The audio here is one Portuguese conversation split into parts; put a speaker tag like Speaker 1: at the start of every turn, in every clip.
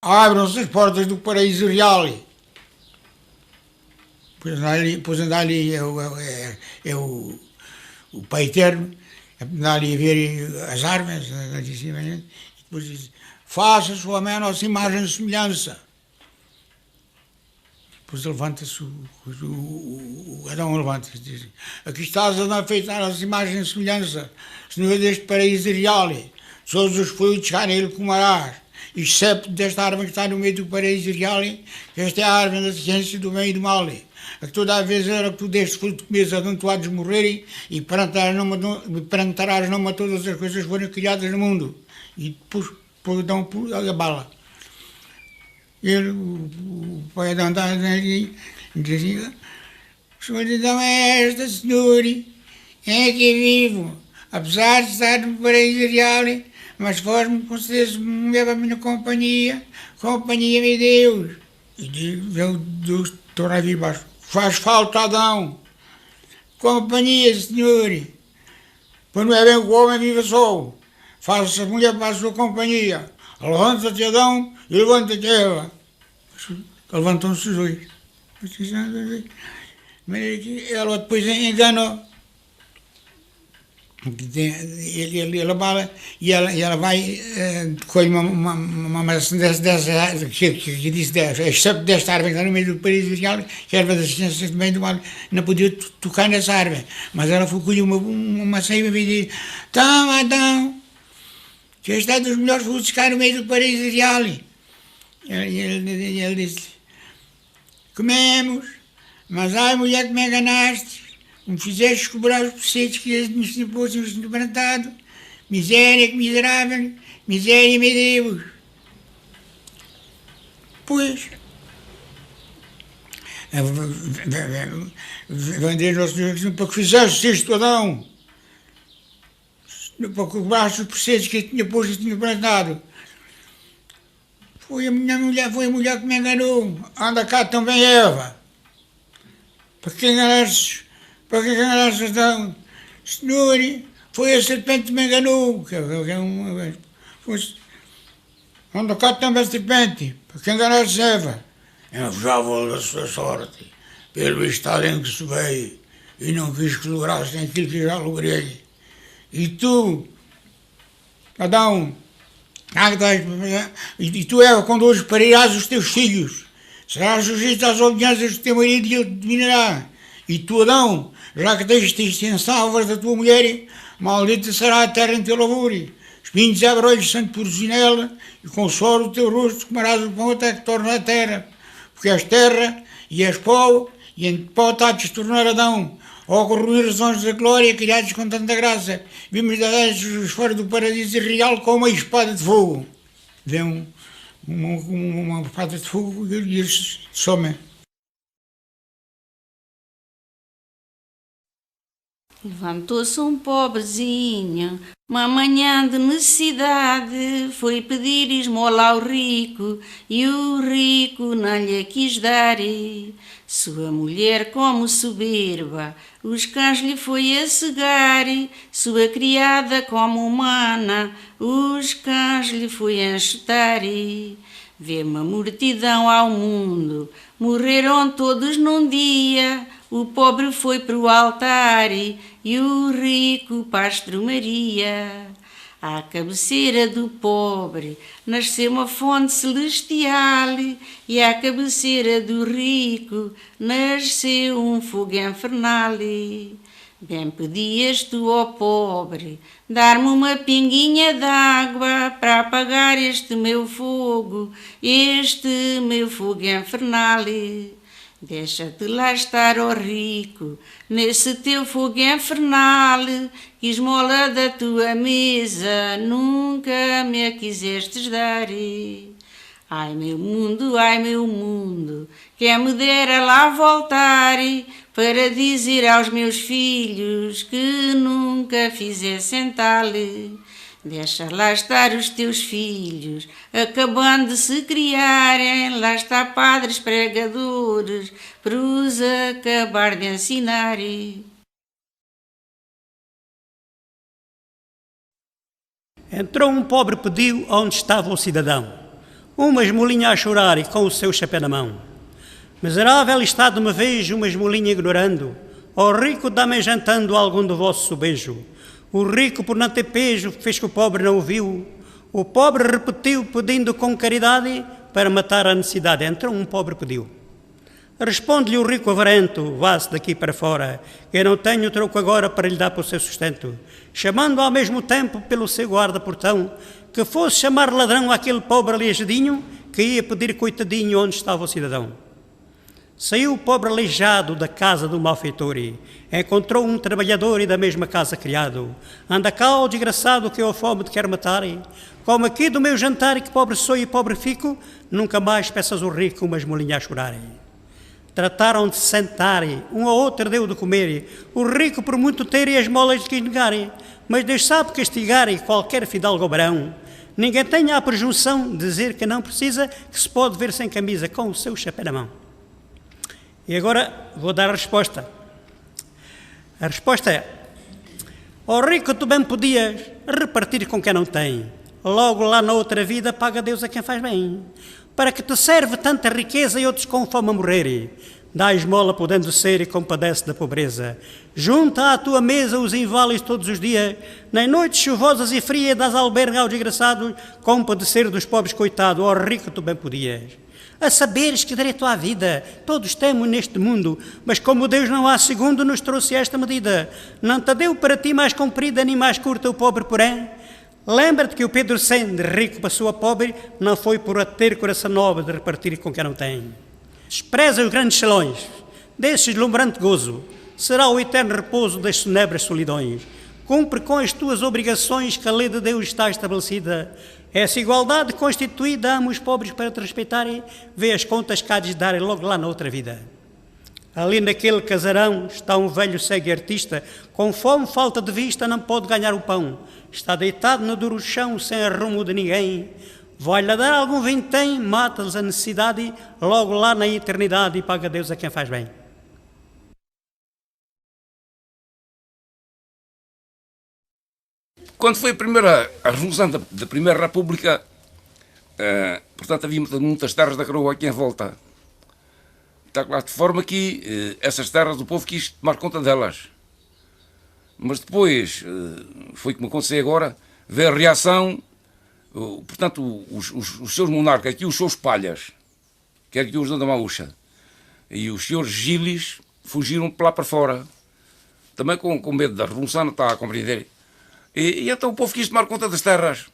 Speaker 1: Abram-se as portas do paraíso real. Pois anda ali o Pai Eterno, anda ali a ver as árvores, ali em cima, né? E depois diz, faça sua mãe a nossa imagem e semelhança. Depois levanta-se o Adão levanta-se e diz, aqui estás a feita a nossa imagem e semelhança, Senhor deste paraíso real, todos os fluidos cá nele comerás, excepto desta árvore que está no meio do paraíso real, que esta é a árvore da ciência do bem e do mal, a que toda a vez era que tu deste fruto comes a tu há de morrer e plantarás nome a todas as coisas que foram criadas no mundo. E depois Adão a bala. Ele, o pai Adão está ali e dizia, Senhor Adão é esta, Senhor, é que vivo, apesar de estar no paraíso real, mas faz-me conceder mulher para a minha companhia me Deus. E Deus torna a vir baixo. Faz falta Adão, companhia, Senhor, pois não é bem que o homem viva só, faça a mulher para a sua companhia. Levanta-te Adão e levanta-te Eva. Levantam-se os dois. Mas ela depois enganou. Ele bala e ela vai colhe uma maçã dessa que disse excepto desta árvore que está no meio do paraíso real, que a erva das ciências do bem e do mal, não podia tocar nessa árvore, mas ela foi colher uma maçã e disse, toma Adão, que este é dos melhores frutos cá no meio do paraíso real. Ele disse, comemos, mas ai mulher que me enganaste, me fizeste cobrar os preceitos que eles me fossem quebrantado, miséria que miserável, miséria me Deus. Pois, vender nosso Deus para que fizeste isto, Adão, para que cobraste os preceitos que eu tinha posto e tinha plantado. Foi a mulher que me enganou, anda cá também Eva, para que enganaste? Para que enganaste Adão? Senhor, foi a serpente que me enganou. Anda cá também a serpente, para que enganaste Eva? Eu já vou da sua sorte, pelo estado em que se veio, e não quis que lograssem aquilo que já logrei. E tu, Adão, e tu, Eva, quando hoje parirás os teus filhos, serás sujeito às obediências do teu marido e ele te dominará. E tu, Adão, já que deste extensão da tua mulher, maldita será a terra em teu labor. Espinhos e abrolhos são de porzinela, e com o suor do teu rosto comerás o pão até que torne a terra. Porque és terra, e és pó, e em pó está de se tornar Adão. Ó corroer os anjos da glória, criados com tanta graça, vimos da fora do paraíso real com uma espada de fogo. Vê uma espada de fogo e eles somem.
Speaker 2: Levantou-se um pobrezinho, uma manhã de necessidade, foi pedir esmola ao rico, e o rico não lhe quis dar. Sua mulher, como soberba, os cães lhe foi a cegar, sua criada, como humana, os cães lhe foi a enxutar. Vê uma multidão ao mundo, morreram todos num dia, o pobre foi para o altar e o rico para a estromaria. À cabeceira do pobre nasceu uma fonte celestial e à cabeceira do rico nasceu um fogo infernal. Bem pedias tu ao pobre dar-me uma pinguinha d'água para apagar este meu fogo infernal. Deixa-te lá estar, ó rico, nesse teu fogo infernal, que esmola da tua mesa nunca me a quisestes dar. Ai meu mundo, quem me dera lá voltar, para dizer aos meus filhos que nunca fizessem tal. Deixa lá estar os teus filhos, acabando de se criarem, lá está padres pregadores, para os acabar de ensinar.
Speaker 3: Entrou um pobre pediu onde estava o cidadão. uma esmolinha a chorar e com o seu chapéu na mão. Miserável estado me vejo, uma esmolinha ignorando, ó rico dá-me jantando algum do vosso sobejo. O rico por não ter pejo fez que o pobre não ouviu, o pobre repetiu pedindo com caridade, para matar a necessidade. Então um pobre pediu. Responde-lhe o rico avarento, vá-se daqui para fora, eu não tenho troco agora para lhe dar para o seu sustento. Chamando ao mesmo tempo pelo seu guarda-portão, que fosse chamar ladrão àquele pobre aleijadinho, que ia pedir coitadinho onde estava o cidadão. Saiu o pobre aleijado da casa do malfeitor, encontrou um trabalhador e da mesma casa criado. Anda cá, ó desgraçado, que eu a fome te quero matar. Como aqui do meu jantar, e que pobre sou e pobre fico, nunca mais peças o rico uma esmolinha a chorar. Trataram de sentar, um ao outro deu de comer, o rico por muito ter e as molas de quis negar, mas Deus sabe castigar qualquer fidalgo barão. Ninguém tenha a presunção de dizer que não precisa, que se pode ver sem camisa, com o seu chapéu na mão. E agora vou dar a resposta. A resposta é: ó rico, tu bem podias repartir com quem não tem, logo lá na outra vida paga Deus a quem faz bem. Para que te serve tanta riqueza e outros com fome a morrer? Dá esmola podendo ser e compadece da pobreza. Junta à tua mesa os inválidos todos os dias, nas noites chuvosas e frias das albergue ao desgraçado, compadecer dos pobres coitados. Ó rico, tu bem podias. A saberes que direito à vida todos temos neste mundo, mas como Deus não há segundo, nos trouxe esta medida. Não te deu para ti mais comprida nem mais curta o pobre porém? Lembra-te que o Pedro Sem, de rico passou a pobre, não foi por ter coração nobre de repartir com quem não tem. Despreza os grandes salões, desse deslumbrante gozo, será o eterno repouso das sonebras solidões. Cumpre com as tuas obrigações que a lei de Deus está estabelecida. Essa igualdade constituída amo os pobres para te respeitarem, vê as contas que há de darem logo lá na outra vida. Ali naquele casarão está um velho cego artista, com fome, falta de vista, não pode ganhar o pão. Está deitado no duro chão, sem arrumo de ninguém. Vai-lhe dar algum vintém, mata-lhes a necessidade, logo lá na eternidade, e paga Deus a quem faz bem.
Speaker 4: Quando foi a Revolução da Primeira República, portanto, havia muitas terras da coroa aqui em volta. Está claro, de forma que essas terras o povo quis tomar conta delas. Mas depois, foi como aconteceu agora, veio a reação, portanto, os seus monarcas, aqui os seus palhas, que era aqui os da Maúcha, e os senhores gilis fugiram para lá para fora, também com medo da Revolução, não está a compreender. E então o povo quis tomar conta das terras,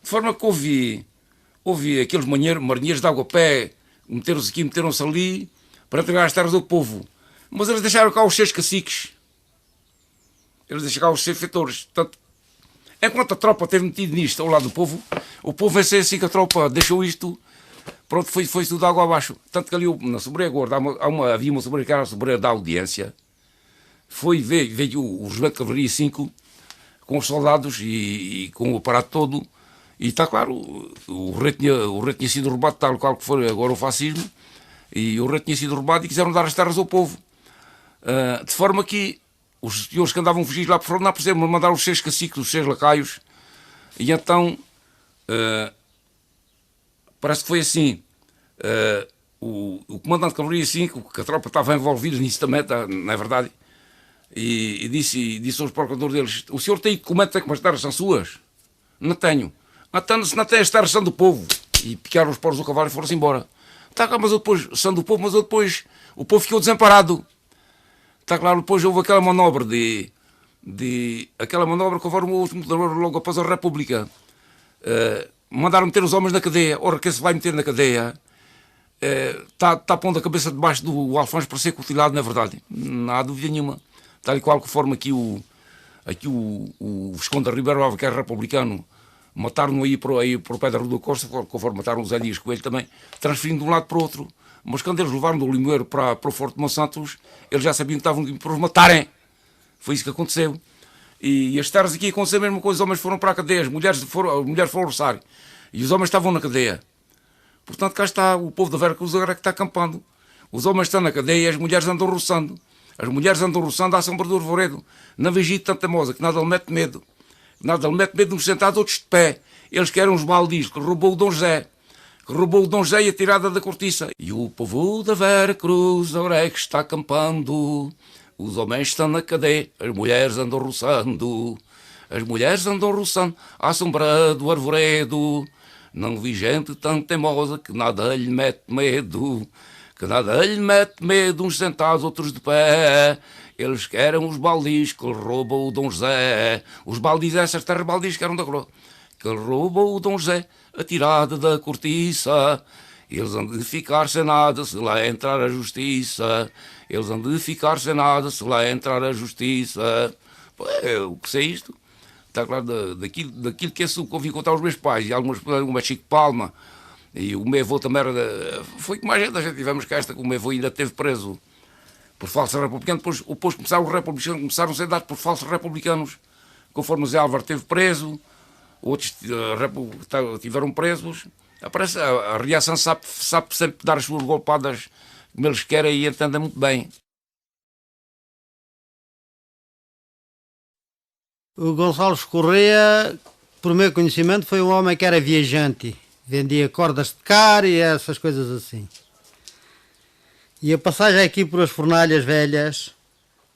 Speaker 4: de forma que houve aqueles marinheiros de água a pé, meteram-se aqui, meteram-se ali, para entregar as terras ao povo. Mas eles deixaram cá os seus caciques. Eles deixaram cá os seus feitores. Portanto, enquanto a tropa esteve metida nisto ao lado do povo, o povo venceu assim que a tropa deixou isto, pronto, foi tudo água abaixo. Tanto que ali na sobreira gorda havia uma sobreira que era a sobreira da audiência. Veio o Regimento de Cavalaria 5 com os soldados e com o aparato todo. E está claro, o rei tinha sido roubado, tal qual que foi agora o fascismo. E o rei tinha sido roubado e quiseram dar as terras ao povo. De forma que os senhores que andavam a fugir lá por fora não perceberam, mandaram os seus caciques, os seus lacaios. E então, parece que foi assim. O comandante de Cavalaria 5, que a tropa estava envolvida nisso também, não é verdade? E disse aos procuradores deles: o senhor tem documento que as terras são suas? Não tenho. Então, se não tem, as terras são do povo. E picaram os poros do cavalo e foram-se embora. Está claro, mas depois, são do povo, mas depois o povo ficou desamparado. Está claro, depois houve aquela manobra aquela manobra que houve logo após a República. Mandaram meter os homens na cadeia. Ora, quem se vai meter na cadeia está pondo a cabeça debaixo do Alfonso para ser cutilado, não é verdade? Não há dúvida nenhuma. Tal e qual que forma aqui o Visconde da Ribeira Ava, que é republicano, mataram-no aí para o pé da Rua da Costa, conforme mataram os Elias Coelho também, transferindo de um lado para o outro. Mas quando eles levaram do Limoeiro para o Forte de Monsantos, eles já sabiam que estavam para os matarem. Foi isso que aconteceu. E as terras aqui aconteceu a mesma coisa. Os homens foram para a cadeia, as mulheres foram roçar. E os homens estavam na cadeia. Portanto, cá está o povo da Vera Cruz agora que está acampando. Os homens estão na cadeia e as mulheres andam roçando. As mulheres andam roçando à sombra do arvoredo. Na vigia de tanta moça, que nada lhe mete medo. Nada lhe mete medo de uns sentados, outros de pé. Eles que eram os malditos, que roubou o Dom José. que roubou o donzei a tirada da cortiça. E o povo da Vera Cruz, agora é que está acampando. Os homens estão na cadeia, as mulheres andam roçando. As mulheres andam roçando à sombra do arvoredo. Não vi gente tão teimosa que nada lhe mete medo. Que nada lhe mete medo, uns sentados, outros de pé. Eles querem os baldis que lhe roubam o Dom José. Os baldis, essas terras baldis que eram da coroa. Que lhe roubam o Dom José a tirada da cortiça. Eles hão de ficar sem nada se lá entrar a justiça. Eles hão de ficar sem nada se lá entrar a justiça. Pô, o que sei isto? Está claro, daquilo que é que eu ouvi contar aos meus pais, e algumas Chico Palma, e o meu avô também era. Foi que mais gente, a gente tivemos cá esta, que o meu avô ainda esteve preso por falsos republicanos. Depois começaram os republicanos, começaram a ser dados por falsos republicanos, conforme o Zé Álvaro esteve preso, outros tiveram presos. Aparece, a reação sabe sempre dar as suas golpadas como eles querem e entendem muito bem.
Speaker 5: O Gonçalves Correia, por meu conhecimento, foi um homem que era viajante. Vendia cordas de car e essas coisas assim. E a passagem aqui por as Fornalhas Velhas,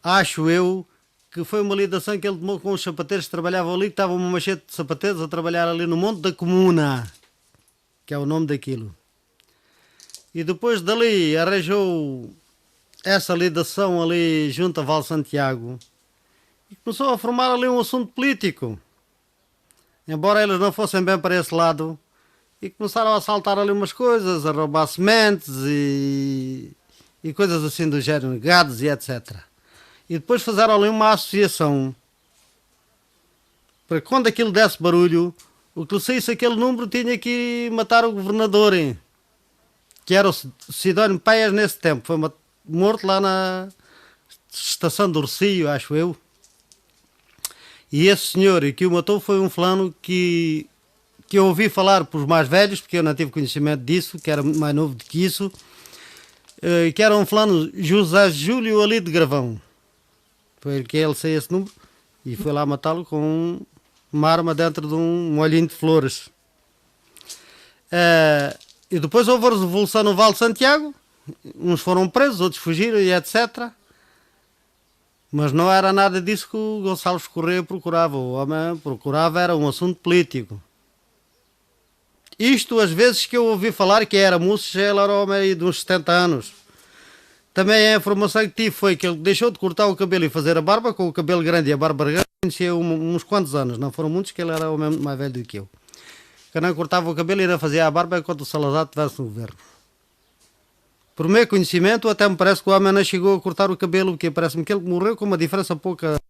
Speaker 5: acho eu que foi uma lidação que ele tomou com os sapateiros que trabalhavam ali, que estavam uma machete de sapateiros a trabalhar ali no Monte da Comuna, que é o nome daquilo. E depois dali arranjou essa lidação ali junto a Val Santiago e começou a formar ali um assunto político. Embora eles não fossem bem para esse lado, e começaram a saltar ali umas coisas, a roubar sementes e coisas assim do género, gados e etc. E depois fizeram ali uma associação para que quando aquilo desse barulho, o que saísse aquele número tinha que matar o governador, hein? Que era o Sidónio Paias nesse tempo. Foi morto lá na estação do Rocio, acho eu. E esse senhor que o matou foi um fulano que eu ouvi falar por os mais velhos, porque eu não tive conhecimento disso, que era muito mais novo do que isso, que era um fulano José Júlio ali de Gravão. Foi que ele saiu esse número e foi lá matá-lo com uma arma dentro de um molhinho de flores. E depois houve a revolução no Vale de Santiago, uns foram presos, outros fugiram e etc. Mas não era nada disso que o Gonçalves Correia procurava. O homem procurava era um assunto político. Isto, às vezes que eu ouvi falar que era moço, já ele era homem de uns 70 anos. Também a informação que tive foi que ele deixou de cortar o cabelo e fazer a barba, com o cabelo grande e a barba grande, conhecia uns quantos anos. Não foram muitos, que ele era o mesmo mais velho do que eu. Que não cortava o cabelo e ainda fazia a barba enquanto o Salazar estivesse no governo. Por meu conhecimento, até me parece que o homem não chegou a cortar o cabelo, porque parece-me que ele morreu com uma diferença pouca,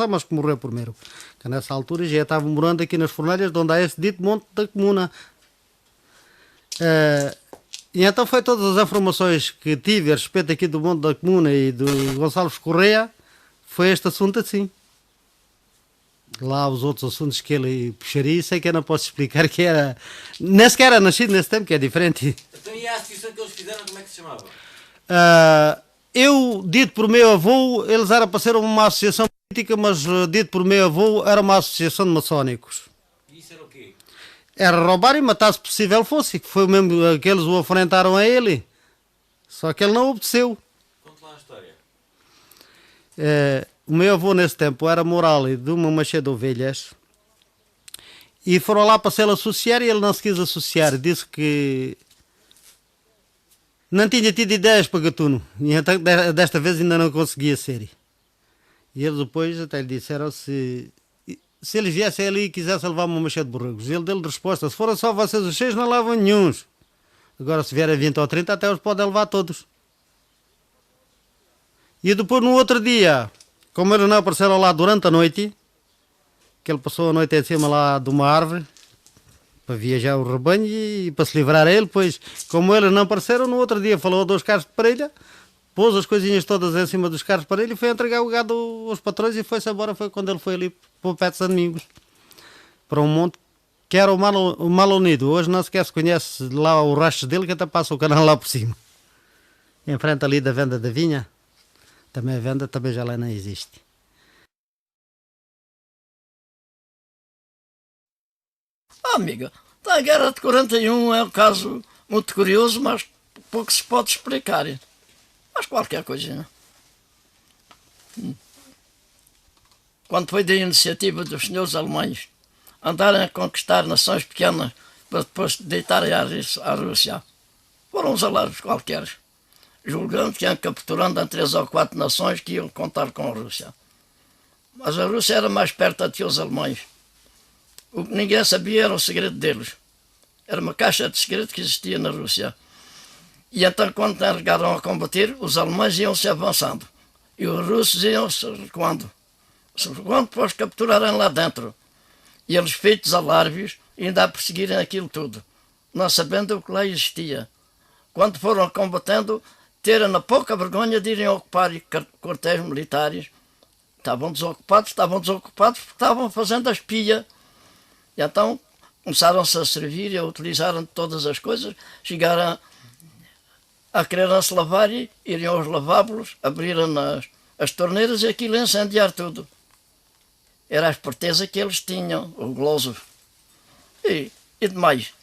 Speaker 5: mas que morreu primeiro. Que nessa altura já estava morando aqui nas Fornalhas, de onde há esse dito Monte da Comuna. E então foi todas as informações que tive a respeito aqui do Monte da Comuna e do Gonçalves Correia, foi este assunto assim. Lá os outros assuntos que ele puxaria, sei que eu não posso explicar, que era... Nem sequer era nascido nesse tempo, que é diferente.
Speaker 6: Então, e a associação que eles fizeram, como é que se chamava?
Speaker 5: Eu, dito por meu avô, eles eram para ser uma associação política, mas dito por meu avô, era uma associação de maçónicos.
Speaker 6: E isso era o quê?
Speaker 5: Era roubar e matar se possível fosse, que foi mesmo que eles o afrontaram a ele. Só que ele não obedeceu.
Speaker 6: Conte lá a história.
Speaker 5: O meu avô nesse tempo era moral de uma machê de ovelhas e foram lá para se ele associar e ele não se quis associar. Disse que não tinha tido ideias para gatuno e então desta vez ainda não conseguia ser. E eles depois até lhe disseram se eles viessem ali e quisessem levar uma machê de borregos. Ele deu-lhe resposta: se forem só vocês os 6 não levam nenhuns. Agora se vierem 20 ou 30 até os podem levar todos. E depois no outro dia, como eles não apareceram lá durante a noite, que ele passou a noite em cima lá de uma árvore para viajar o rebanho e para se livrar a ele, pois como eles não apareceram, no outro dia falou a 2 carros de parelha, pôs as coisinhas todas em cima dos carros de parelha e foi entregar o gado aos patrões e foi-se embora. Foi quando ele foi ali para o pé de São Domingos, para um monte que era o Mal Unido. Hoje não sequer se conhece lá o rastro dele, que até passa o canal lá por cima. Em frente ali da venda da vinha. Também a venda também já lá não existe.
Speaker 7: Oh, amiga, A guerra de 41 é um caso muito curioso, mas pouco se pode explicar. Mas qualquer coisinha. Quando foi da iniciativa dos senhores alemães andarem a conquistar nações pequenas para depois deitarem à Rússia, foram uns alarmes qualquer, julgando que iam capturando em 3 ou 4 nações que iam contar com a Rússia. Mas a Rússia era mais perto do que os alemães. O que ninguém sabia era o segredo deles. Era uma caixa de segredo que existia na Rússia. E então, quando largaram a combater, os alemães iam-se avançando e os russos iam-se recuando. Se recuando para os capturarem lá dentro. E eles, feitos alarves, ainda a perseguirem aquilo tudo, não sabendo o que lá existia. Quando foram combatendo, terem a pouca vergonha de irem ocupar quartéis militares. Estavam desocupados porque estavam fazendo a espia. E então começaram-se a servir e a utilizar todas as coisas, chegaram a querer-se lavar e iriam aos lavabos, abriram as torneiras e aquilo incendiar tudo. Era a esperteza que eles tinham, o goloso. E demais.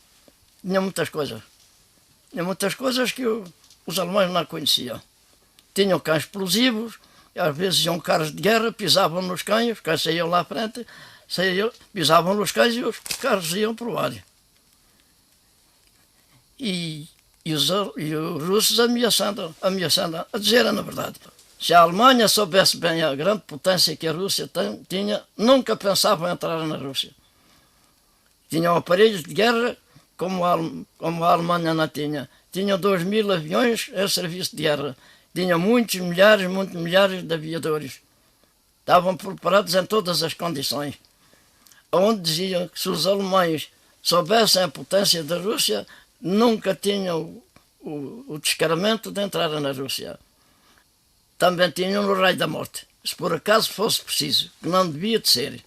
Speaker 7: Tinha muitas coisas. Tinha muitas coisas que os alemães não conheciam. Tinham cães explosivos, e às vezes iam carros de guerra, pisavam nos cães, os cães saíam lá à frente, pisavam nos cães e os carros iam para o ar. E os russos ameaçando, a dizer na verdade. Se a Alemanha soubesse bem a grande potência que a Rússia tinha, nunca pensavam em entrar na Rússia. Tinham aparelhos de guerra como a Alemanha não tinha. Tinham 2.000 aviões a serviço de guerra. Tinham muitos milhares de aviadores. Estavam preparados em todas as condições. Onde diziam que se os alemães soubessem a potência da Rússia, nunca tinham o descaramento de entrar na Rússia. Também tinham o raio da morte, se por acaso fosse preciso, que não devia de ser.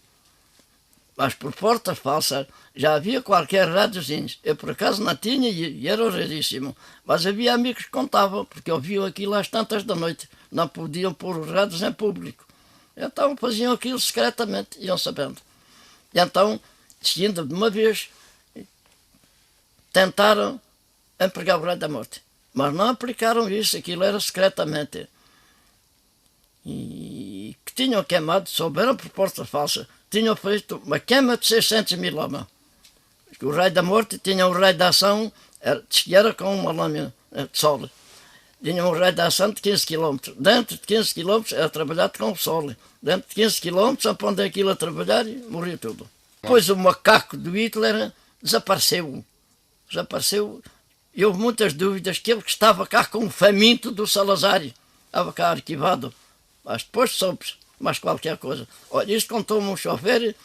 Speaker 7: Mas por portas falsas já havia qualquer rádiozinhos. Eu por acaso não tinha e era raríssimo. Mas havia amigos que contavam, porque ouviam aquilo às tantas da noite. Não podiam pôr os rádios em público. Então faziam aquilo secretamente, iam sabendo. E então, seguindo de uma vez, tentaram empregar o raio da morte. Mas não aplicaram isso, aquilo era secretamente. E que tinham queimado, souberam por porta falsa, tinham feito uma queima de 600.000 homens. O raio da morte tinha um raio de ação, era com uma lâmina de sol. Tinha um raio de ação de 15 km. Dentro de 15 km era trabalhado com o sol. Dentro de 15 km, só pondo aquilo a trabalhar e morria tudo. Depois o macaco do Hitler desapareceu. E houve muitas dúvidas que ele que estava cá com o faminto do Salazar. Estava cá arquivado. Mas depois soube mais qualquer coisa. Olha, isto contou-me um chofer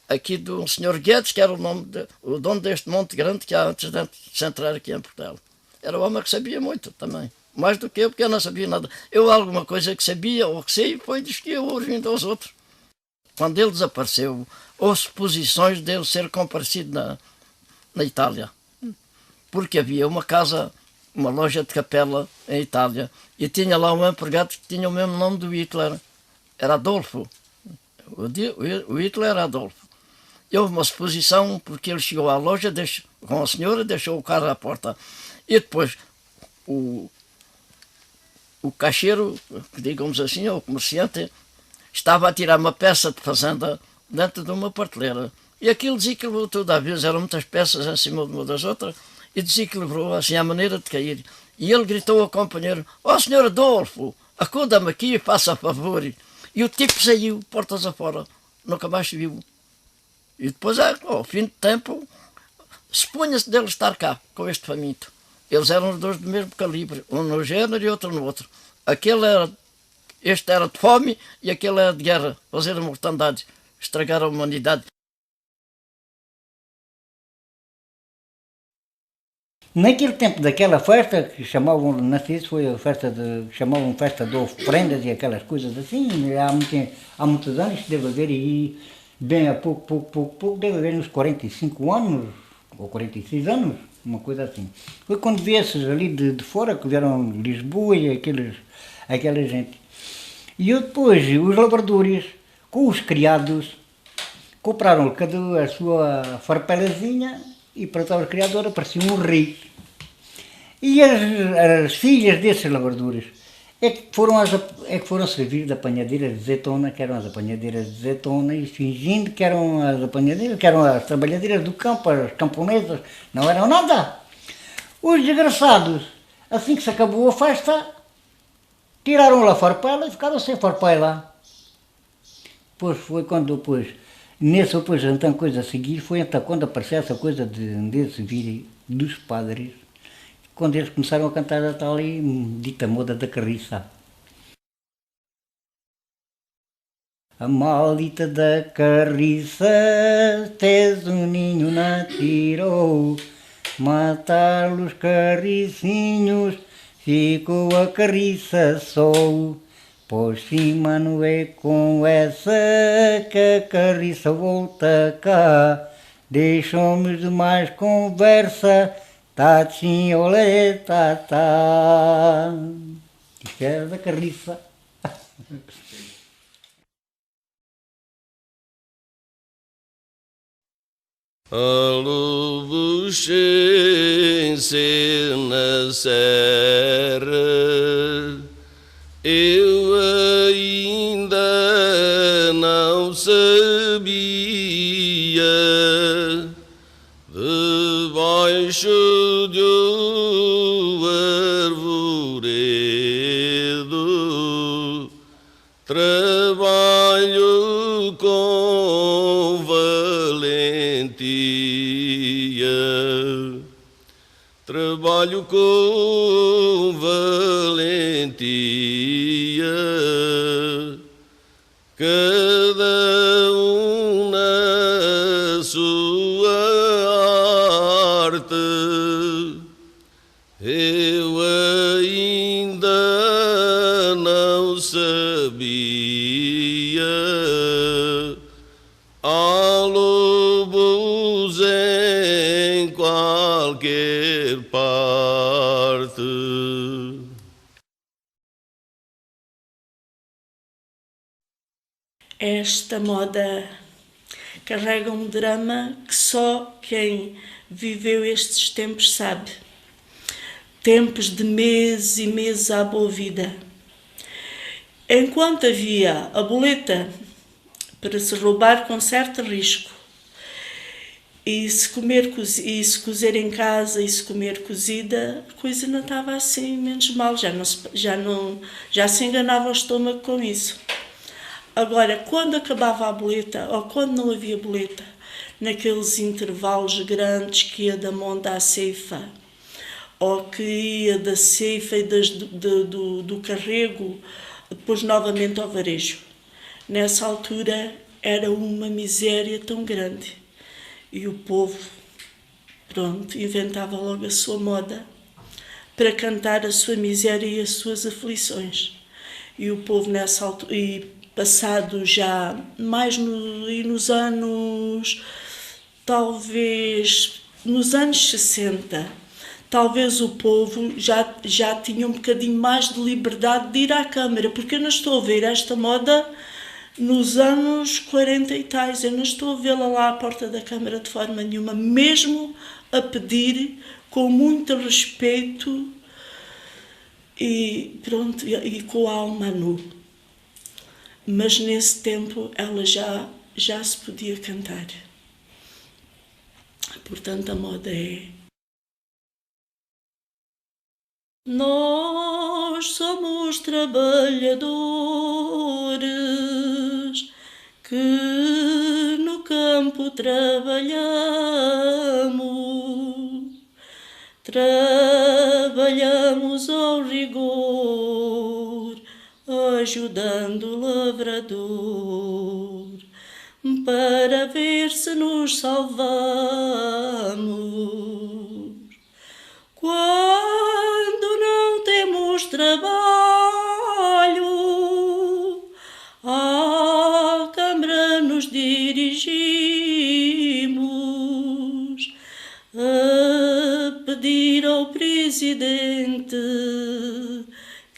Speaker 7: aqui do Sr. Guedes, que era o dono deste Monte Grande que há antes de se entrar aqui em Portela. Era um homem que sabia muito também. Mais do que eu, porque eu não sabia nada. Eu alguma coisa que sabia ou que sei, foi diz que eu ouvindo aos outros. Quando ele desapareceu, houve suposições dele ser comparecido na Itália. Porque havia uma casa, uma loja de capela em Itália, e tinha lá um empregado que tinha o mesmo nome do Hitler. Era Adolfo. O Hitler era Adolfo. E houve uma suposição, porque ele chegou à loja com a senhora, deixou o carro à porta. E depois o caixeiro, digamos assim, o comerciante, estava a tirar uma peça de fazenda dentro de uma prateleira. E aquilo desequilibrou tudo. Às vezes eram muitas peças em cima de uma das outras, e desequilibrou assim a maneira de cair. E ele gritou ao companheiro: "Ó senhor Adolfo, acuda-me aqui e faça favor." E o tipo saiu, portas afora, nunca mais se viu. E depois, ao fim de tempo, supunha-se dele estar cá, com este faminto. Eles eram os dois do mesmo calibre, um no género e outro no outro. Este era de fome e aquele era de guerra, fazer a mortandade, estragar a humanidade.
Speaker 8: Naquele tempo daquela festa, que chamavam, não sei se foi a festa chamavam festa de ofrendas e aquelas coisas assim, há muitos anos, deve haver aí, bem a pouco, deve haver uns 45 anos, ou 46 anos, uma coisa assim. Foi quando viesses ali de fora, que vieram Lisboa e aquela gente. E eu depois, os lavradores, com os criados, compraram cada a sua farpelazinha e para tal criador aparecia um rei. E as filhas desses lavradores é que foram servir de apanhadeiras de azeitona, que eram as apanhadeiras de azeitona, e fingindo que eram as apanhadeiras, que eram as trabalhadeiras do campo, as camponesas, não eram nada. Os desgraçados, assim que se acabou a festa, tiraram lá a farpela e ficaram sem farpela. Pois foi quando depois então coisa a seguir, foi então quando apareceu essa coisa de se vir dos padres, quando eles começaram a cantar a tal dita moda da carriça. A maldita da carriça, tens um ninho na tirou, matar os carricinhos, ficou a carriça só. Por cima não é com essa que a carriça volta cá, deixou-me de mais conversa, tá tchim, olé, tá, tá. Isto era da carriça.
Speaker 9: A lobochense na serra, eu ainda não sabia, debaixo de um arvoredo, trabalho com valentia, trabalho com valentia, cada um na sua arte. Eu ainda não sabia, há lobos em qualquer parte.
Speaker 10: Esta moda carrega um drama que só quem viveu estes tempos sabe. Tempos de meses e meses à boa vida. Enquanto havia a boleta para se roubar com certo risco, e se cozer em casa e se comer cozida, a coisa não estava assim menos mal, já se enganava o estômago com isso. Agora, quando acabava a boleta, ou quando não havia boleta, naqueles intervalos grandes que ia da monta à ceifa, ou que ia da ceifa e do carrego, depois novamente ao varejo. Nessa altura era uma miséria tão grande. E o povo, inventava logo a sua moda para cantar a sua miséria e as suas aflições. E o povo nessa altura, e passado já mais nos anos, talvez nos anos 60, talvez o povo já tinha um bocadinho mais de liberdade de ir à Câmara, porque eu não estou a ver esta moda nos anos 40 e tais, eu não estou a vê-la lá à porta da Câmara de forma nenhuma, mesmo a pedir com muito respeito e com a alma nu. Mas nesse tempo ela já se podia cantar. Portanto, a moda é: nós somos trabalhadores que no campo trabalhamos ao rigor, ajudando o lavrador, para ver se nos salvamos. Quando não temos trabalho, à Câmara nos dirigimos, a pedir ao Presidente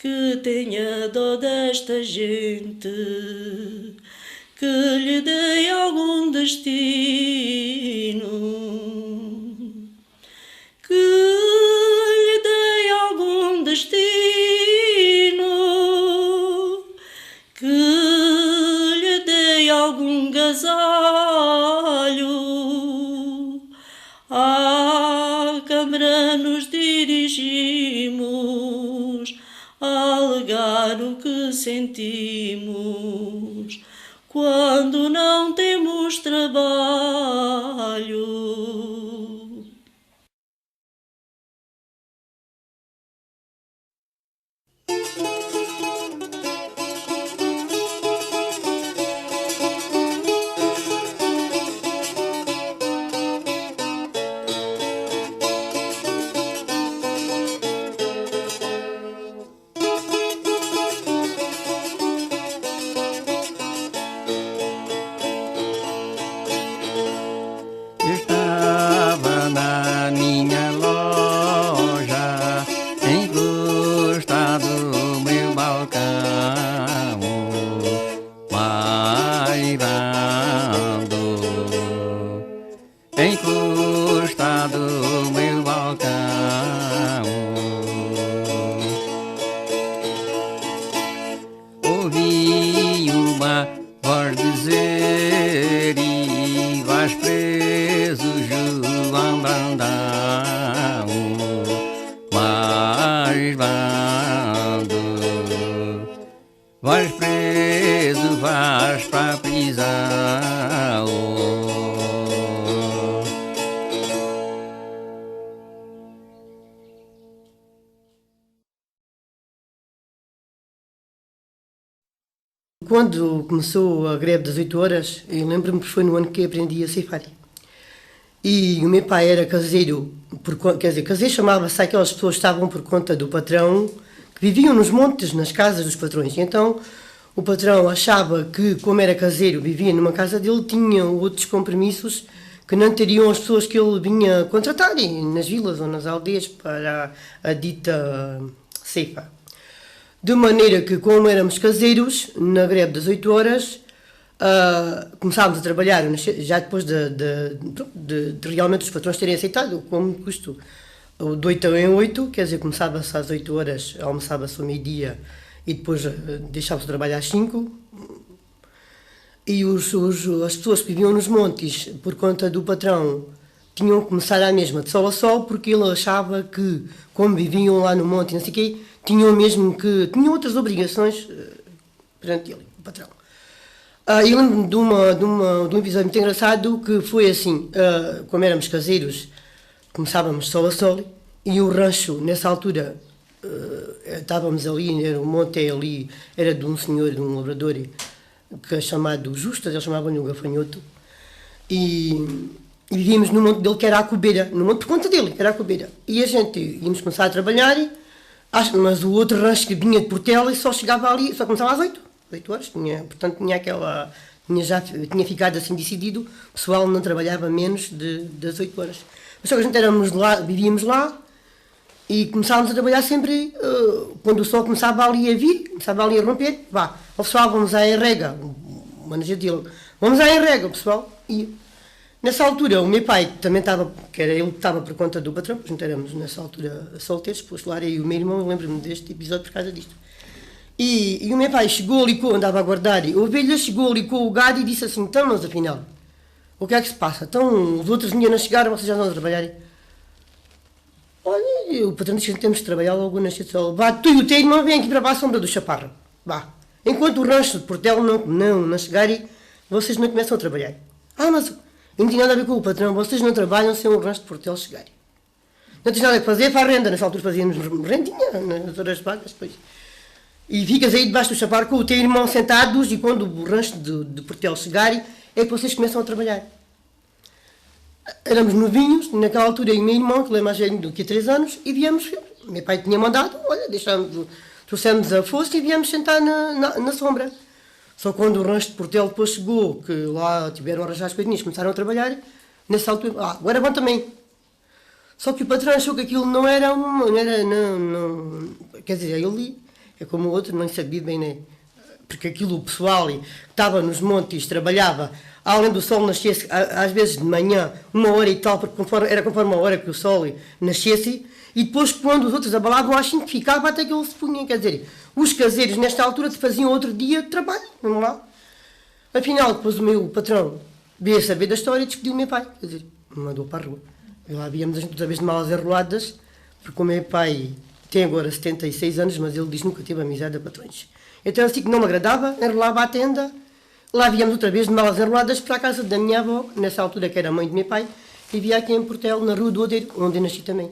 Speaker 10: que tenha dó desta gente, que lhe dê algum destino. que lhe dei algum destino, que lhe dei algum gasalho. À Câmara nos dirigimos, a alegar o que sentimos quando não temos trabalho.
Speaker 5: Estava na minha loja, encostado no meu balcão, bailando, encostado no meu balcão. Ouvi uma voz dizer: e vais preso, João Brandão, mas bando, vais preso, vais para a prisão.
Speaker 11: Quando começou a greve das 8 horas, eu lembro-me que foi no ano que aprendi a ceifar. E o meu pai era caseiro, caseiro chamava-se aquelas pessoas que estavam por conta do patrão, que viviam nos montes, nas casas dos patrões. E então o patrão achava que, como era caseiro, vivia numa casa dele, tinha outros compromissos que não teriam as pessoas que ele vinha contratar nas vilas ou nas aldeias para a dita ceifa. De maneira que, como éramos caseiros, na greve das 8 horas, começámos a trabalhar já depois de realmente os patrões terem aceitado como custo de 8 em 8, quer dizer, começava-se às 8 horas, almoçava-se ao meio-dia e depois deixava-se trabalhar às 5. E as pessoas que viviam nos montes, por conta do patrão, tinham que começar à mesma, de sol a sol, porque ele achava que, como viviam lá no monte e não sei o quê, tinham outras obrigações perante ele, o patrão. Eu lembro-me de um episódio muito engraçado que foi assim, como éramos caseiros, começávamos sol a sol, e o rancho, nessa altura, estávamos ali, o monte ali, era de um senhor, de um labrador, que é chamado Justas, eles chamavam-lhe o Gafanhoto, e vivíamos no monte dele, que era a Cobeira, no monte por conta dele, que era a Cobeira. E a gente íamos começar a trabalhar, mas o outro rancho que vinha de Portela e só chegava ali, só começava às 8 horas, portanto tinha ficado assim decidido, o pessoal não trabalhava menos das 8 horas. Mas só que a gente vivíamos lá e começávamos a trabalhar sempre, quando o sol começava ali a vir, começava ali a romper, o pessoal, vamos à enrega, o manager dele, vamos à enrega, o pessoal ia. Nessa altura, o meu pai também estava, ele que estava por conta do patrão, porque éramos nessa altura solteiros, posto lá, e o meu irmão, eu lembro-me deste episódio por causa disto. E o meu pai chegou ali, andava a guardar a ovelha, chegou ali com o gado e disse assim: então, mas afinal, o que é que se passa? Então, os outros ainda não chegaram, vocês já estão a trabalhar? Olha, o patrão disse que temos de trabalhar logo na estação. Vá, tu e o teu irmão vêm aqui para a sombra do chaparro. Vá. Enquanto o rancho de Portela não chegarem, vocês não começam a trabalhar. Mas eu não tinha nada a ver com o patrão, vocês não trabalham sem o rancho de Portela chegar. Não tens nada a fazer para a renda, nessa altura fazíamos rendinha, nas horas vagas, depois. E ficas aí debaixo do chaparro com o teu irmão sentados, e quando o rancho de Portela chegarem, é que vocês começam a trabalhar. Éramos novinhos, naquela altura, eu e meu irmão, que ele é mais velho do que 3 anos, e viemos, meu pai tinha mandado, olha, trouxemos a foice e viemos sentar na sombra. Só quando o rancho de Portela depois chegou, que lá tiveram a arranjar as coisinhas, começaram a trabalhar, nessa altura, agora vão também. Só que o patrão achou que aquilo não era, quer dizer, ele, é como o outro, não sabia bem, né? Porque aquilo, o pessoal que estava nos montes, trabalhava além do sol nascesse, às vezes de manhã, 1 hora e tal, porque era conforme a hora que o sol nascesse, e depois quando os outros abalavam, às 5 ficava até que ele se punha. Quer dizer, os caseiros nesta altura faziam outro dia de trabalho, vamos lá. Afinal, depois o meu patrão veio a saber da história e despediu o meu pai, quer dizer, me mandou para a rua. E lá víamos outra vez de malas enroladas, porque o meu pai tem agora 76 anos, mas ele diz que nunca teve amizade a patrões. Então assim que não me agradava, enrolava a tenda, lá víamos outra vez de malas enroladas para a casa da minha avó, nessa altura que era a mãe do meu pai, que vivia aqui em Portel, na Rua do Odeiro, onde eu nasci também.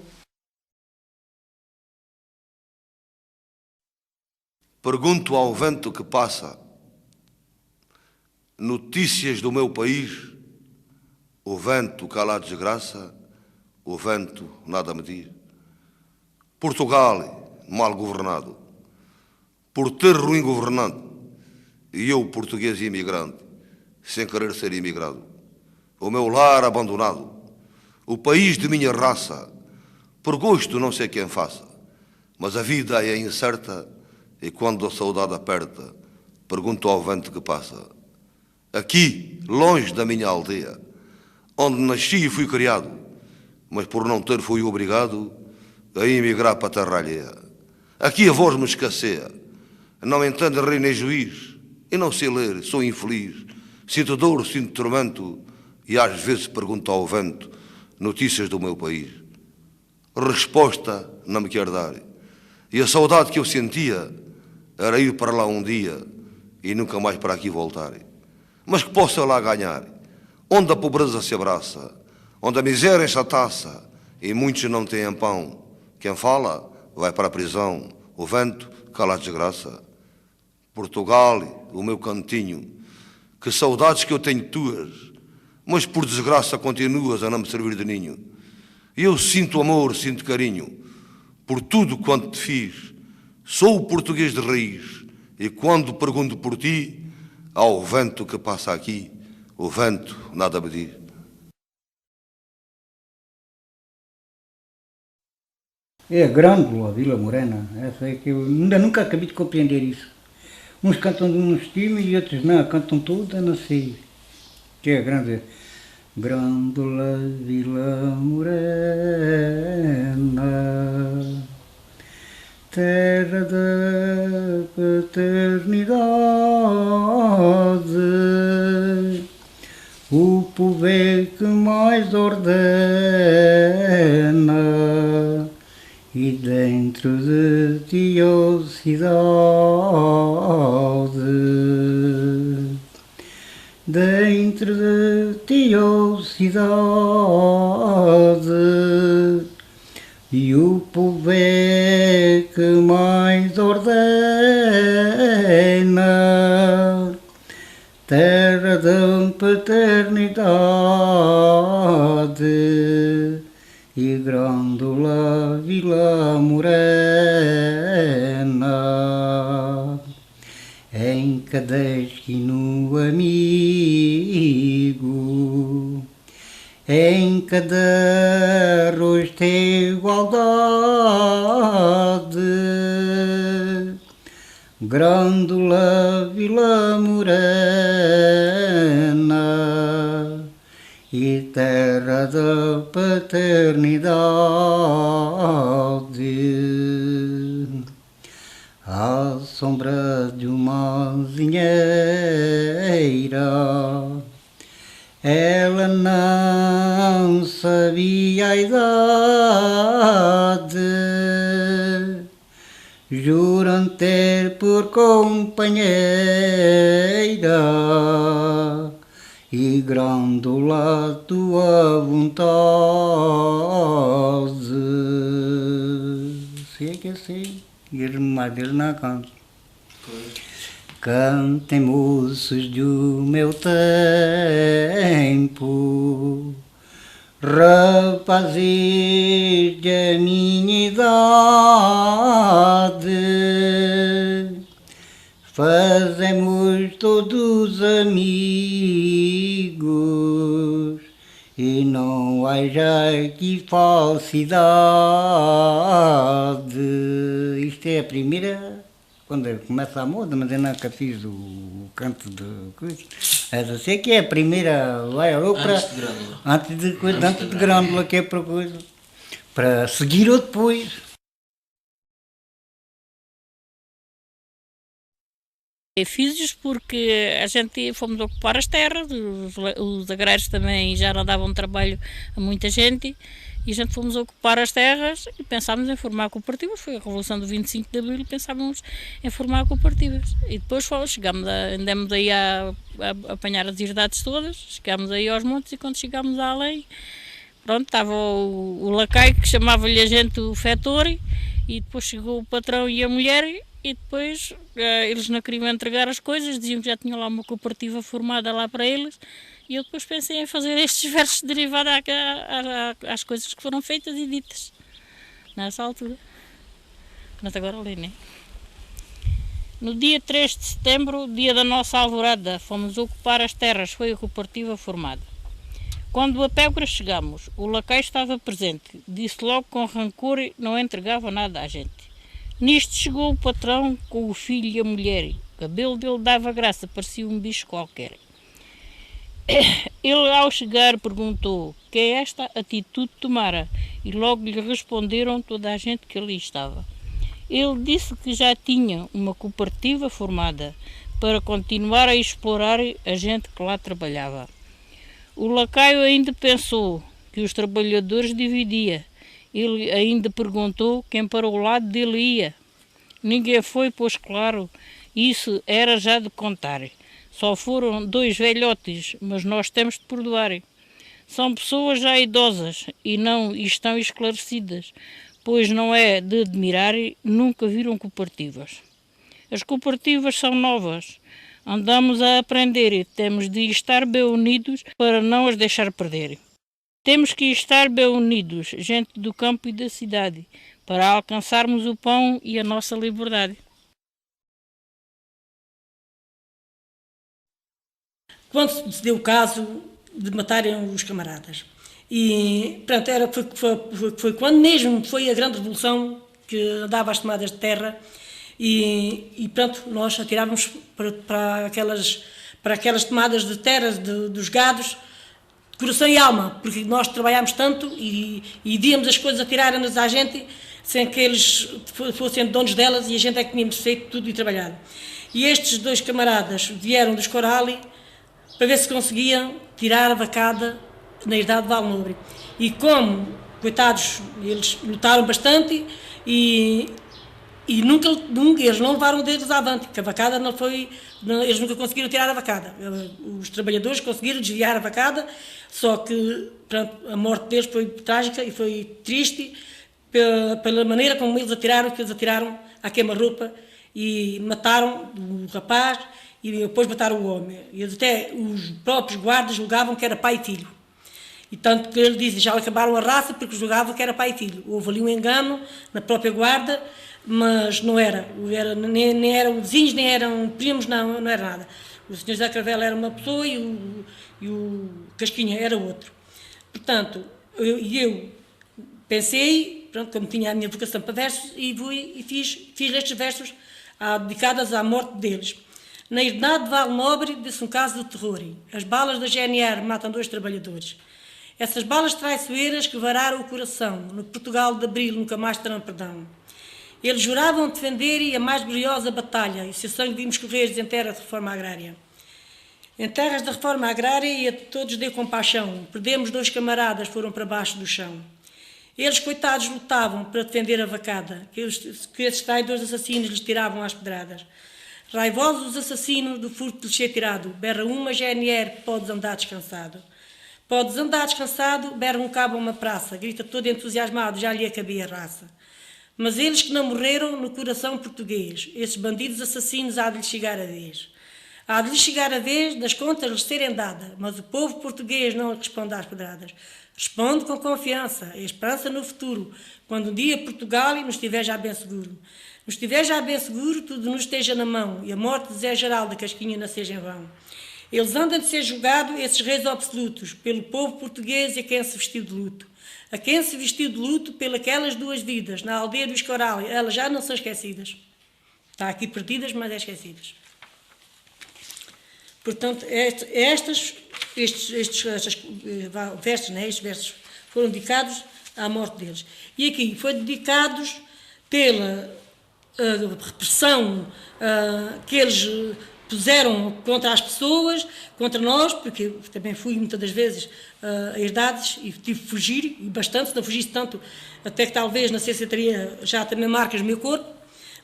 Speaker 9: Pergunto ao vento que passa, notícias do meu país, o vento cala a desgraça, o vento nada a medir. Portugal, mal governado, por ter ruim governante, e eu, português imigrante, sem querer ser imigrado. O meu lar abandonado, o país de minha raça, por gosto não sei quem faça, mas a vida é incerta e quando a saudade aperta, pergunto ao vento que passa. Aqui, longe da minha aldeia, onde nasci e fui criado, mas por não ter fui obrigado a emigrar para a terra alheia. Aqui a voz me escasseia, não entendo rei nem juiz, e não sei ler, sou infeliz, sinto dor, sinto tormento, e às vezes pergunto ao vento notícias do meu país. Resposta não me quer dar, e a saudade que eu sentia era ir para lá um dia e nunca mais para aqui voltar. Mas que posso eu lá ganhar, onde a pobreza se abraça, onde a miséria enche a taça e muitos não têm pão. Quem fala vai para a prisão, o vento cala a desgraça. Portugal, o meu cantinho, que saudades que eu tenho tuas, mas por desgraça continuas a não me servir de ninho. E eu sinto amor, sinto carinho, por tudo quanto te fiz. Sou o português de raiz, e quando pergunto por ti, ao vento que passa aqui, o vento nada me diz.
Speaker 8: É a Grândola, Vila Morena, essa é que eu ainda nunca acabei de compreender isso. Uns cantam de uns times e outros não, cantam tudo, eu não sei. Que é a grande Grândola, Vila Morena, terra da paternidade, o povo é que mais ordena, e dentro de ti, ó cidade, dentro de ti, ó cidade, e o povo é que mais ordena, terra da paternidade, e Grândola, Vila Morena, em cada esquino amigo, em cada rosto igualdade, Grândola, Vila Morena, e terra da paternidade. À sombra de uma azinheira, ela não sabia a idade, juram ter por companheira, e Grândola tua vontade. Sei que eu sei, e as madres não cantam. Cantem moços do meu tempo, rapazes da minha idade, fazemos todos amigos e não haja aqui falsidade. Isto é a primeira quando começa a moda, mas eu nunca fiz o canto de coisa. Essa sei que é a primeira, vai logo para... Antes de grândula, que é para coisa. Para seguir ou depois.
Speaker 12: Fiz-os porque a gente fomos ocupar as terras, os agrários também já não davam trabalho a muita gente, e a gente fomos ocupar as terras e pensámos em formar cooperativas. Foi a Revolução do 25 de Abril e pensávamos em formar cooperativas. E depois andamos aí a apanhar as herdades todas, chegámos aí aos montes e quando chegámos à além, pronto, estava o lacaio que chamava-lhe a gente o fetor, e depois chegou o patrão e a mulher, e depois eles não queriam entregar as coisas, diziam que já tinham lá uma cooperativa formada lá para eles, e eu depois pensei em fazer estes versos derivados às coisas que foram feitas e ditas nessa altura. Mas agora lê, né? No dia 3 de setembro, dia da nossa alvorada, fomos ocupar as terras, foi a cooperativa formada. Quando a Pégora chegamos, o lacaio estava presente, disse logo com rancor e não entregava nada à gente. Nisto chegou o patrão com o filho e a mulher, o cabelo dele dava graça, parecia um bicho qualquer. Ele, ao chegar, perguntou que é esta atitude tomara, e logo lhe responderam toda a gente que ali estava. Ele disse que já tinha uma cooperativa formada para continuar a explorar a gente que lá trabalhava. O lacaio ainda pensou que os trabalhadores dividia. Ele ainda perguntou quem para o lado dele ia. Ninguém foi, pois claro, isso era já de contar. Só foram 2 velhotes, mas nós temos de perdoar. São pessoas já idosas e não estão esclarecidas, pois não é de admirar, nunca viram cooperativas. As cooperativas são novas. Andamos a aprender e temos de estar bem unidos para não as deixar perder. Temos que estar bem unidos, gente do campo e da cidade, para alcançarmos o pão e a nossa liberdade.
Speaker 13: Quando se deu o caso de matarem os camaradas, e pronto, foi quando mesmo foi a grande revolução que dava as tomadas de terra, e pronto, nós atirávamos para aquelas tomadas de terra dos gados, de coração e alma, porque nós trabalhámos tanto e víamos as coisas atirarem-nos à gente sem que eles fossem donos delas, e a gente é que tínhamos feito tudo e trabalhado. E estes 2 camaradas vieram dos Corali para ver se conseguiam tirar a vacada na herdade de Valnobre. E como, coitados, eles lutaram bastante e nunca eles não levaram o deles avante, porque a vacada eles nunca conseguiram tirar a vacada. Os trabalhadores conseguiram desviar a vacada, só que pronto, a morte deles foi trágica e foi triste pela maneira como eles atiraram, à queima-roupa e mataram o rapaz e depois mataram o homem. E até os próprios guardas julgavam que era pai e filho. E tanto que ele disse, já acabaram a raça porque julgavam que era pai e filho. Houve ali um engano na própria guarda, mas não era. Nem eram vizinhos, nem eram primos, não era nada. O senhor José Cravela era uma pessoa e o Casquinha era outro. Portanto, eu pensei, pronto, como tinha a minha vocação para versos, e fiz estes versos dedicados à morte deles. Na herdade de Valnobre disse um caso de terror. As balas da GNR matam 2 trabalhadores. Essas balas traiçoeiras que vararam o coração, no Portugal de Abril nunca mais terão perdão. Eles juravam defender a mais gloriosa batalha, e se o sangue vimos correr em terra de reforma agrária. Em terras da reforma agrária e a todos deu compaixão. Perdemos 2 camaradas, foram para baixo do chão. Eles, coitados, lutavam para defender a vacada, que esses traidores assassinos lhes tiravam às pedradas. Raivosos os assassinos do furto de lhes ser tirado, berra uma GNR, podes andar descansado. Podes andar descansado, berra um cabo a uma praça, grita todo entusiasmado, já lhe acabei a raça. Mas eles que não morreram no coração português, esses bandidos assassinos, há de lhes chegar a vez. Há de lhes chegar a vez das contas lhes serem dadas, mas o povo português não responde às pedradas. Responde com confiança, a esperança no futuro, quando um dia Portugal nos estiver já bem seguro. Nos estiver já bem seguro, tudo nos esteja na mão, e a morte de Zé Geraldo da Casquinha não seja em vão. Eles andam de ser julgados, esses reis absolutos, pelo povo português e a quem se vestiu de luto. A quem se vestiu de luto pelas 2 vidas, na aldeia do Escoral, elas já não são esquecidas. Está aqui perdidas, mas é esquecidas. Portanto, estes versos foram dedicados à morte deles. E aqui foi dedicados pela repressão que eles puseram contra as pessoas, contra nós, porque eu também fui muitas das vezes a herdades e tive que fugir, e bastante, se não fugisse tanto, até que talvez na ciência teria já também marcas no meu corpo,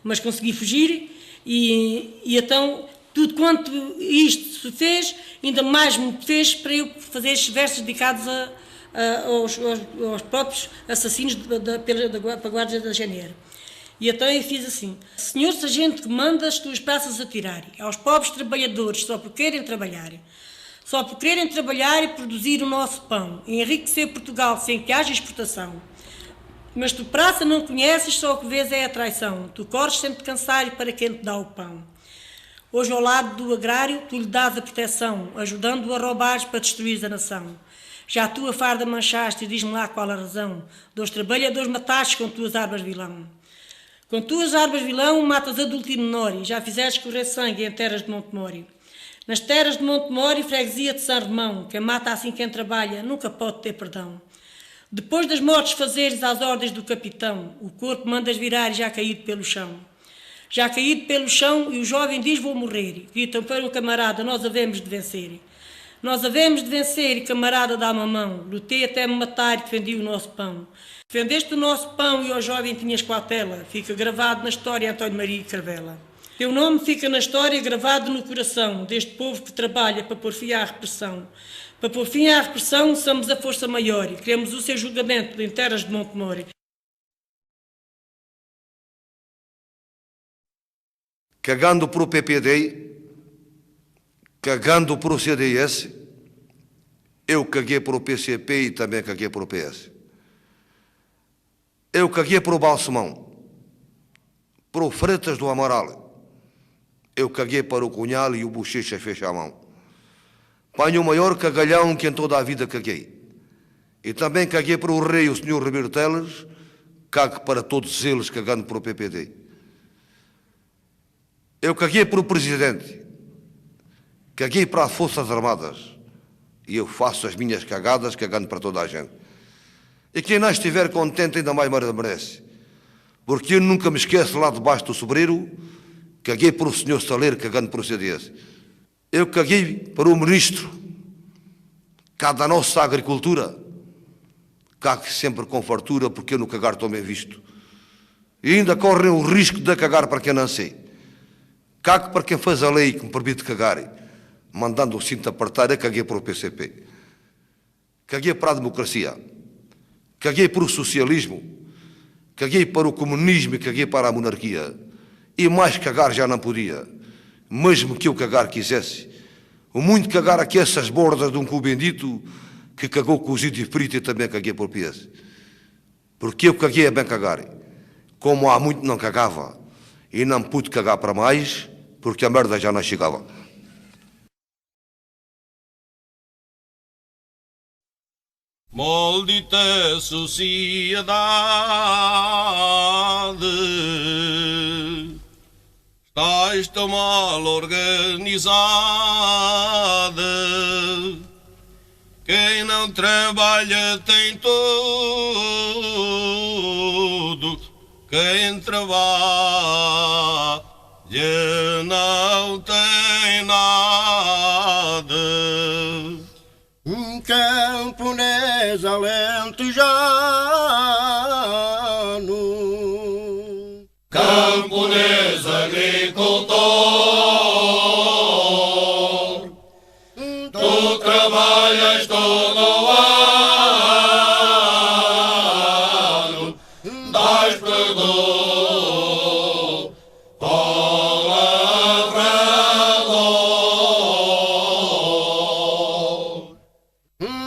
Speaker 13: mas consegui fugir, e então tudo quanto isto se fez, ainda mais me fez para eu fazer estes versos dedicados aos próprios assassinos da Guarda da GNR. E então eu fiz assim: Senhor Sargento, que manda as tuas praças a tirar aos pobres trabalhadores só por querem trabalhar, só por querem trabalhar e produzir o nosso pão, e enriquecer Portugal sem que haja exportação. Mas tu praça não conheces, só o que vês é a traição, tu corres sempre de cansar para quem te dá o pão. Hoje ao lado do agrário tu lhe dás a proteção, ajudando-o a roubares para destruir a nação. Já a tua farda manchaste e diz-me lá qual a razão, dos trabalhadores mataste com tuas armas vilão. Com tuas armas vilão matas adulto e menor, e já fizeste correr sangue em terras de Montemori. Nas terras de Montemori, freguesia de São Romão, quem mata assim quem trabalha nunca pode ter perdão. Depois das mortes fazeres às ordens do capitão, o corpo mandas virar já caído pelo chão. Já caído pelo chão, e o jovem diz vou morrer, gritam para o camarada, nós havemos de vencer. Nós havemos de vencer, e camarada dá-me a mão, lutei até me matar e defendi o nosso pão. Defendeste o nosso pão e ao jovem tinhas cautela, fica gravado na história António Maria Carvela. Teu nome fica na história gravado no coração deste povo que trabalha para pôr fim à repressão. Para pôr fim à repressão somos a força maior e queremos o seu julgamento em terras de Montemori.
Speaker 9: Cagando para o PPD, cagando para o CDS, eu caguei para o PCP e também caguei para o PS. Eu caguei para o Balsemão, para o Freitas do Amaral. Eu caguei para o Cunhal e o Bochecha fecha a mão. Panho o maior cagalhão que em toda a vida caguei. E também caguei para o rei, o senhor Ribeiro Teles, cague para todos eles cagando para o PPD. Eu caguei para o presidente, caguei para as Forças Armadas, e eu faço as minhas cagadas cagando para toda a gente. E quem não estiver contente ainda mais merece, porque eu nunca me esqueço lá debaixo do sobreiro, caguei para o senhor Saleiro cagando para o CDS. Eu caguei para o ministro, cá da nossa agricultura, cague sempre com fartura, porque eu no cagar estou bem visto. E ainda correm o risco de cagar para quem não sei. Cague para quem faz a lei que me permite cagar, mandando o cinto apertar, eu caguei para o PCP. Caguei para a democracia. Caguei para o socialismo, caguei para o comunismo e caguei para a monarquia. E mais cagar já não podia, mesmo que eu cagar quisesse. O muito cagar aqui essas bordas de um cu bendito que cagou cozido e frito e também caguei por PS. Porque eu caguei a bem cagar, como há muito não cagava, e não pude cagar para mais, porque a merda já não chegava.
Speaker 14: Maldita sociedade, estás tão mal organizada. Quem não trabalha tem tudo, quem trabalha não tem nada. Um camponês alentejano, camponês agricultor, tu trabalhas todo ano, dás produto,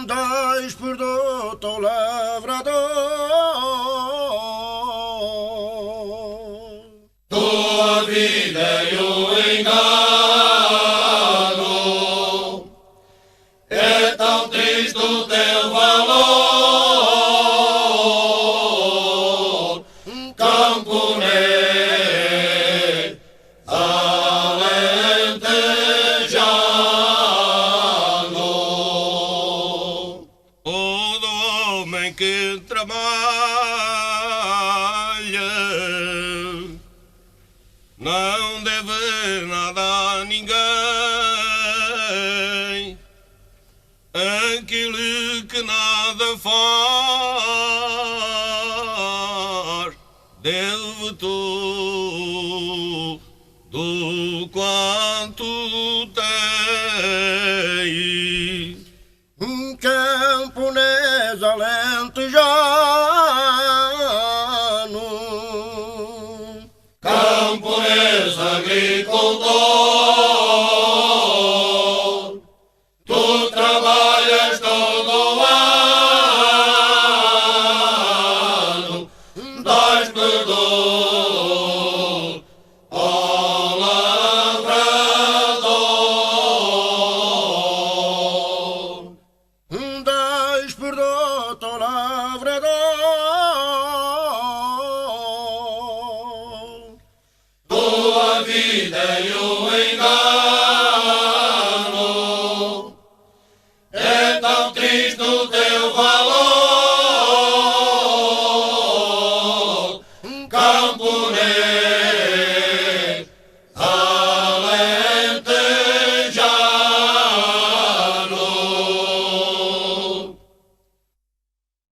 Speaker 14: dás produto ao lavrador. Tua vida é um engano, é tão triste o teu valor, camponês, não deve nada a ninguém. Aquele que nada faz deve tudo quanto tem. Camponês alentejano, camponês agricultor, tu trabalhas todo o ano, dás-te dor ao lavrador, dás perdão ao lavrador, tua vida e o